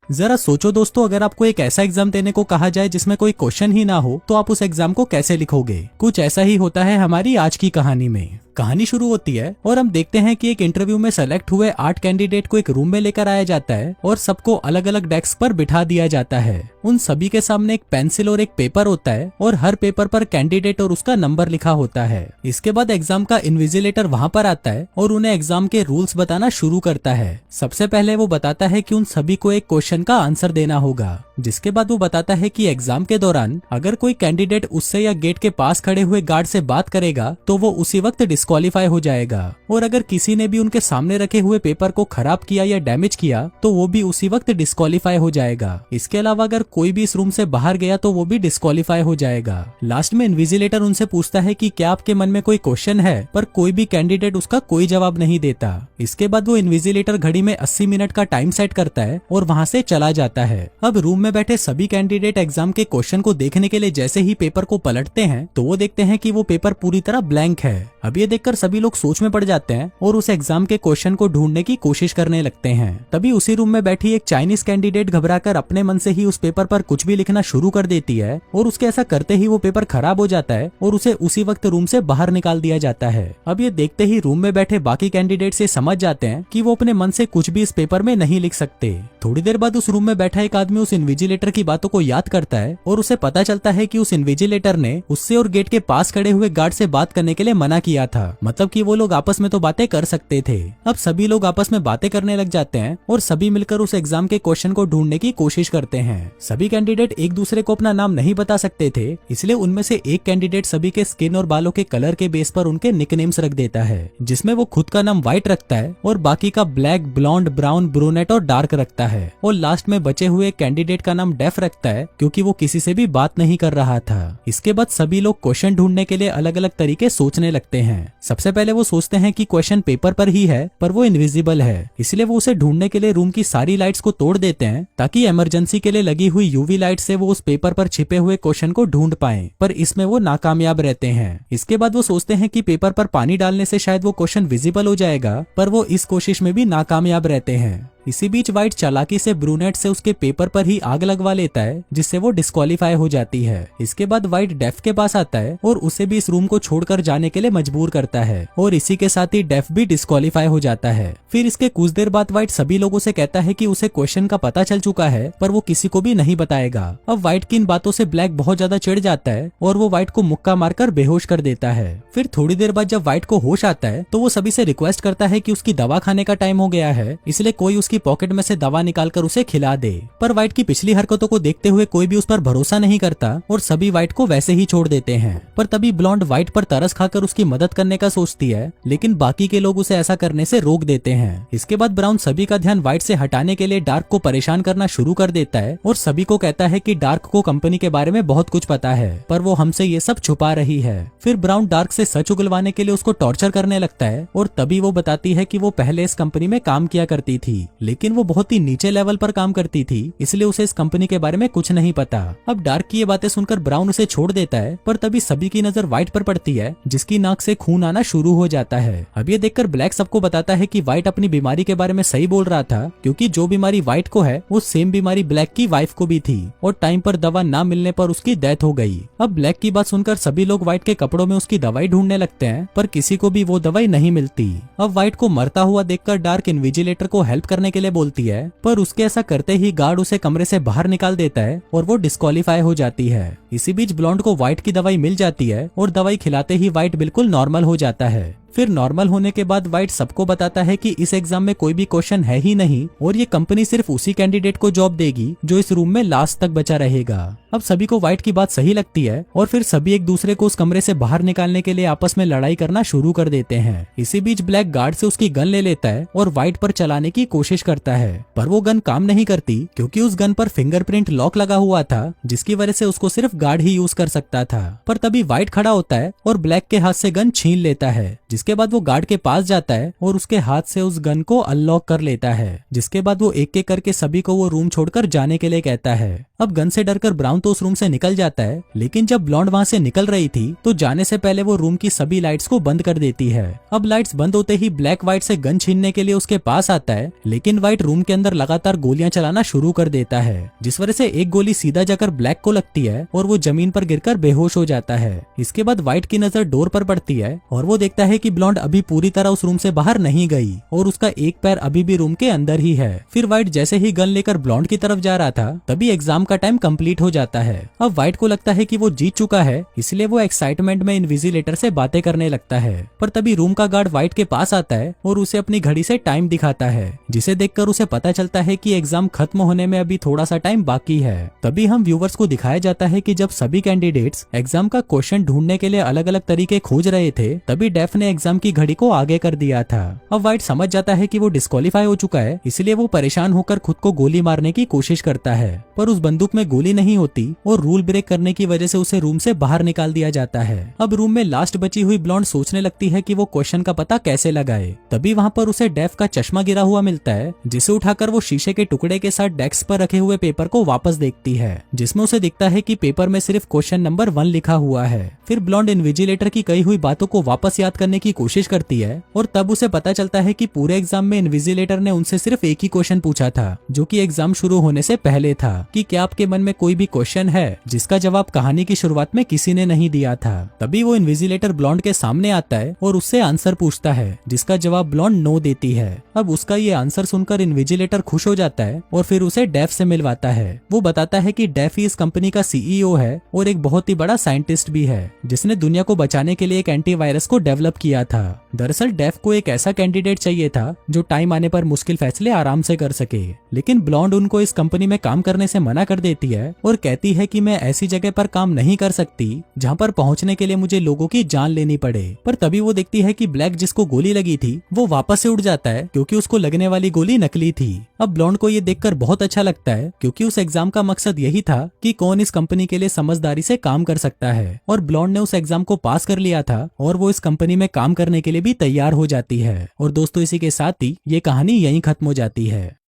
जरा सोचो दोस्तों, अगर आपको एक ऐसा एग्जाम देने को कहा जाए जिसमें कोई क्वेश्चन ही ना हो तो आप उस एग्जाम को कैसे लिखोगे। कुछ ऐसा ही होता है हमारी आज की कहानी में। कहानी शुरू होती है और हम देखते हैं कि एक इंटरव्यू में सेलेक्ट हुए 8 कैंडिडेट को एक रूम में लेकर आया जाता है और सबको अलग अलग डेस्क पर बिठा दिया जाता है। उन सभी के सामने एक पेंसिल और एक पेपर होता है और हर पेपर पर कैंडिडेट और उसका नंबर लिखा होता है। इसके बाद एग्जाम का इन्विजिलेटर वहां पर आता है और उन्हें एग्जाम के रूल्स बताना शुरू करता है। सबसे पहले वो बताता है कि उन सभी को एक क्वेश्चन का आंसर देना होगा, जिसके बाद वो बताता है कि एग्जाम के दौरान अगर कोई कैंडिडेट उससे या गेट के पास खड़े हुए गार्ड से बात करेगा तो वो उसी वक्त डिस्क्वालीफाई हो जाएगा, और अगर किसी ने भी उनके सामने रखे हुए पेपर को खराब किया या डैमेज किया तो वो भी उसी वक्त डिस्क्वालीफाई हो जाएगा। इसके अलावा अगर कोई भी इस रूम से बाहर गया तो वो भी डिस्क्वालीफाई हो जाएगा। लास्ट में इन्विजिलेटर उनसे पूछता है कि क्या आपके मन में कोई क्वेश्चन है, पर कोई भी कैंडिडेट उसका कोई जवाब नहीं देता। इसके बाद वो इन्विजिलेटर घड़ी में 80 मिनट का टाइम सेट करता है और वहाँ से चला जाता है। अब रूम में बैठे सभी कैंडिडेट एग्जाम के क्वेश्चन को देखने के लिए जैसे ही पेपर को पलटते हैं तो वो देखते हैं कि वो पेपर पूरी तरह ब्लैंक है। अब ये देखकर सभी लोग सोच में पड़ जाते हैं और उस एग्जाम के क्वेश्चन को ढूंढने की कोशिश करने लगते हैं। तभी उसी रूम में बैठी एक चाइनीज कैंडिडेट घबराकर अपने मन से ही उस पेपर पर कुछ भी लिखना शुरू कर देती है और उसके ऐसा करते ही वो पेपर खराब हो जाता है और उसे उसी वक्त रूम से बाहर निकाल दिया जाता है। अब ये देखते ही रूम में बैठे बाकी कैंडिडेट से समझ जाते हैं कि वो अपने मन से कुछ भी इस पेपर में नहीं लिख सकते। थोड़ी देर बाद उस रूम में बैठा एक आदमी उस इन्विजिलेटर की बातों को याद करता है और उसे पता चलता है कि उस इन्विजिलेटर ने उससे और गेट के पास खड़े हुए गार्ड से बात करने के लिए मना किया था, मतलब कि वो लोग आपस में तो बातें कर सकते थे। अब सभी लोग आपस में बातें करने लग जाते हैं और सभी मिलकर उस एग्जाम के क्वेश्चन को ढूंढने की कोशिश करते हैं। सभी कैंडिडेट एक दूसरे को अपना नाम नहीं बता सकते थे, इसलिए उनमें से एक कैंडिडेट सभी के स्किन और बालों के कलर के बेस पर उनके निकनेम्स रख देता है, जिसमें वो खुद का नाम व्हाइट रखता है और बाकी का ब्लैक, ब्लॉन्ड, ब्राउन, ब्रूनेट और डार्क रखता है, और लास्ट में बचे हुए कैंडिडेट का नाम डेफ रखता है क्योंकि वो किसी से भी बात नहीं कर रहा था। इसके बाद सभी लोग क्वेश्चन ढूंढने के लिए अलग अलग तरीके सोचने लगते हैं। सबसे पहले वो सोचते हैं कि क्वेश्चन पेपर पर ही है पर वो इनविजिबल है, इसलिए वो उसे ढूंढने के लिए रूम की सारी लाइट्स को तोड़ देते हैं ताकि इमरजेंसी के लिए लगी हुई यूवी लाइट से वो उस पेपर पर छिपे हुए क्वेश्चन को ढूंढ पाएं, पर इसमें वो नाकामयाब रहते हैं। इसके बाद वो सोचते हैं कि पेपर पर पानी डालने से शायद वो क्वेश्चन विजिबल हो जाएगा, पर वो इस कोशिश में भी नाकामयाब रहते हैं। इसी बीच व्हाइट चालाकी से ब्रूनेट से उसके पेपर पर ही आग लगवा लेता है, जिससे वो डिस्क्वालीफाई हो जाती है। इसके बाद व्हाइट डेफ के पास आता है और उसे भी इस रूम को छोड़कर जाने के लिए मजबूर करता है, और इसी के साथ ही डेफ भी डिस्क्वालीफाई हो जाता है। फिर इसके कुछ देर बाद व्हाइट सभी लोगों से कहता है कि उसे क्वेश्चन का पता चल चुका है, पर वो किसी को भी नहीं बताएगा। अब व्हाइट की इन बातों से ब्लैक बहुत ज्यादा चिढ़ जाता है और वो व्हाइट को मुक्का मारकर बेहोश कर देता है। फिर थोड़ी देर बाद जब व्हाइट को होश आता है तो वो सभी से रिक्वेस्ट करता है कि उसकी दवा खाने का टाइम हो गया है, इसलिए कोई उसकी पॉकेट में से दवा निकालकर उसे खिला दे। पर व्हाइट की पिछली हरकतों को देखते हुए कोई भी उस पर भरोसा नहीं करता और सभी व्हाइट को वैसे ही छोड़ देते हैं। पर तभी ब्लॉन्ड व्हाइट पर तरस खाकर उसकी मदद करने का सोचती है, लेकिन बाकी के लोग उसे ऐसा करने से रोक देते हैं। इसके बाद ब्राउन सभी का ध्यान व्हाइट से हटाने के लिए डार्क को परेशान करना शुरू कर देता है और सभी को कहता है कि डार्क को कंपनी के बारे में बहुत कुछ पता है, पर वो हमसे ये सब छुपा रही है। फिर ब्राउन डार्क से सच उगलवाने के लिए उसको टॉर्चर करने लगता है और तभी वो बताती है कि वो पहले इस कंपनी में काम किया करती थी, लेकिन वो बहुत ही नीचे लेवल पर काम करती थी, इसलिए उसे इस कंपनी के बारे में कुछ नहीं पता। अब डार्क की ये बातें सुनकर ब्राउन उसे छोड़ देता है, पर तभी सभी की नजर व्हाइट पर पड़ती है, जिसकी नाक से खून आना शुरू हो जाता है। अब ये देखकर ब्लैक सबको बताता है कि व्हाइट अपनी बीमारी के बारे में सही बोल रहा था, क्योंकि जो बीमारी व्हाइट को है वो सेम बीमारी ब्लैक की वाइफ को भी थी और टाइम पर दवा ना मिलने पर उसकी डेथ हो गई। अब ब्लैक की बात सुनकर सभी लोग व्हाइट के कपड़ों में उसकी दवाई ढूंढने लगते हैं, पर किसी को भी वो दवाई नहीं मिलती। अब व्हाइट को मरता हुआ देखकर डार्क इन्विजिलेटर को हेल्प करने के लिए बोलती है, पर उसके ऐसा करते ही गार्ड उसे कमरे से बाहर निकाल देता है और वो डिस्क्वालीफाई हो जाती है। इसी बीच ब्लॉन्ड को व्हाइट की दवाई मिल जाती है और दवाई खिलाते ही व्हाइट बिल्कुल नॉर्मल हो जाता है। फिर नॉर्मल होने के बाद व्हाइट सबको बताता है कि इस एग्जाम में कोई भी क्वेश्चन है ही नहीं और ये कंपनी सिर्फ उसी कैंडिडेट को जॉब देगी जो इस रूम में लास्ट तक बचा रहेगा। अब सभी को व्हाइट की बात सही लगती है और फिर सभी एक दूसरे को उस कमरे से बाहर निकालने के लिए आपस में लड़ाई करना शुरू कर देते हैं। इसी बीच ब्लैक गार्ड से उसकी गन ले लेता है और व्हाइट पर चलाने की कोशिश करता है, पर वो गन काम नहीं करती क्योंकि उस गन पर फिंगरप्रिंट लॉक लगा हुआ था, जिसकी वजह से उसको सिर्फ गार्ड ही यूज कर सकता था। पर तभी व्हाइट खड़ा होता है और ब्लैक के हाथ से गन छीन लेता है, जिसके बाद वो गार्ड के पास जाता है और उसके हाथ से उस गन को अनलॉक कर लेता है, जिसके बाद वो एक एक करके सभी को वो रूम छोड़कर जाने के लिए कहता है। अब गन से डरकर ब्राउन तो उस रूम से निकल जाता है, लेकिन जब ब्लॉन्ड वहाँ से निकल रही थी तो जाने से पहले वो रूम की सभी लाइट्स को बंद कर देती है। अब लाइट्स बंद होते ही ब्लैक व्हाइट से गन छीनने के लिए उसके पास आता है, लेकिन व्हाइट रूम के अंदर लगातार गोलियां चलाना शुरू कर देता है, जिस वजह से एक गोली सीधा जाकर ब्लैक को लगती है और वो जमीन पर गिरकर बेहोश हो जाता है। इसके बाद व्हाइट की नजर डोर पर पड़ती है और वो देखता है कि ब्लॉन्ड अभी पूरी तरह उस रूम से बाहर नहीं गई और उसका एक पैर अभी भी रूम के अंदर ही है। फिर व्हाइट जैसे ही गन लेकर ब्लॉन्ड की तरफ जा रहा था तभी एग्जाम का टाइम कंप्लीट हो जाता है। अब व्हाइट को लगता है कि वो जीत चुका है, इसलिए वो एक्साइटमेंट में इनविजिलेटर से बातें करने लगता है। पर तभी रूम का गार्ड व्हाइट के पास आता है और उसे अपनी घड़ी से टाइम दिखाता है, जिसे देखकर उसे पता चलता है कि एग्जाम खत्म होने में अभी थोड़ा सा टाइम बाकी है। तभी हम व्यूवर्स को दिखाया जाता है कि जब सभी कैंडिडेट्स एग्जाम का क्वेश्चन ढूंढने के लिए अलग अलग तरीके खोज रहे थे तभी डेफ ने एग्जाम की घड़ी को आगे कर दिया था। अब व्हाइट समझ जाता है कि वो डिस्क्वालीफाई हो चुका है, इसलिए वो परेशान होकर खुद को गोली मारने की कोशिश करता है, पर उस बंदूक में गोली नहीं होती और रूल ब्रेक करने की वजह से उसे रूम से बाहर निकाल दिया जाता है। अब रूम में लास्ट बची हुई ब्लॉन्ड सोचने लगती है कि वो क्वेश्चन का पता कैसे लगाए। तभी वहाँ पर उसे डेफ का चश्मा गिरा हुआ मिलता है, जिसे उठाकर वो शीशे के टुकड़े के साथ डेस्क पर रखे हुए पेपर को वापस देखती है, जिसमें उसे दिखता है कि पेपर में सिर्फ क्वेश्चन नंबर 1 लिखा हुआ है। फिर ब्लॉन्ड इन्विजिलेटर की कही हुई बातों को वापस याद करने की कोशिश करती है और तब उसे पता चलता है कि पूरे एग्जाम में इन्विजिलेटर ने उनसे सिर्फ एक ही क्वेश्चन पूछा था, जो कि एग्जाम शुरू होने से पहले था, कि क्या आपके मन में कोई भी क्वेश्चन है जिसका जवाब कहानी की शुरुआत में किसी ने नहीं दिया था। तभी वो इन्विजिलेटर ब्लॉन्ड के सामने आता है और उससे आंसर पूछता है, जिसका जवाब ब्लॉन्ड नो देती है। अब उसका ये आंसर सुनकर इन्विजिलेटर खुश हो जाता है और फिर उसे डेफ से मिलवाता है। वो बताता है कि डेफ ही इस कंपनी का सीईओ है और एक बहुत ही बड़ा साइंटिस्ट भी है, जिसने दुनिया को बचाने के लिए एक एंटीवायरस को डेवलप किया था। दरअसल डेफ को एक ऐसा कैंडिडेट चाहिए था जो टाइम आने पर मुश्किल फैसले आराम से कर सके, लेकिन ब्लॉन्ड उनको इस कंपनी में काम करने से मना कर देती है और कहती है कि मैं ऐसी जगह पर काम नहीं कर सकती जहाँ पर पहुँचने के लिए मुझे लोगों की जान लेनी पड़े। पर तभी वो देखती है कि ब्लैक जिसको गोली लगी थी वो वापस से उड़ जाता है, क्योंकि उसको लगने वाली गोली नकली थी। अब ब्लॉन्ड को ये देखकर बहुत अच्छा लगता है, क्योंकि उस एग्जाम का मकसद यही था कि कौन इस कंपनी के लिए समझदारी से काम कर सकता है, और ब्लॉन्ड ने उस एग्जाम को पास कर लिया था और वो इस कंपनी में काम करने के लिए भी तैयार हो जाती है। और दोस्तों, इसी के साथ ही ये कहानी यहीं खत्म हो जाती है।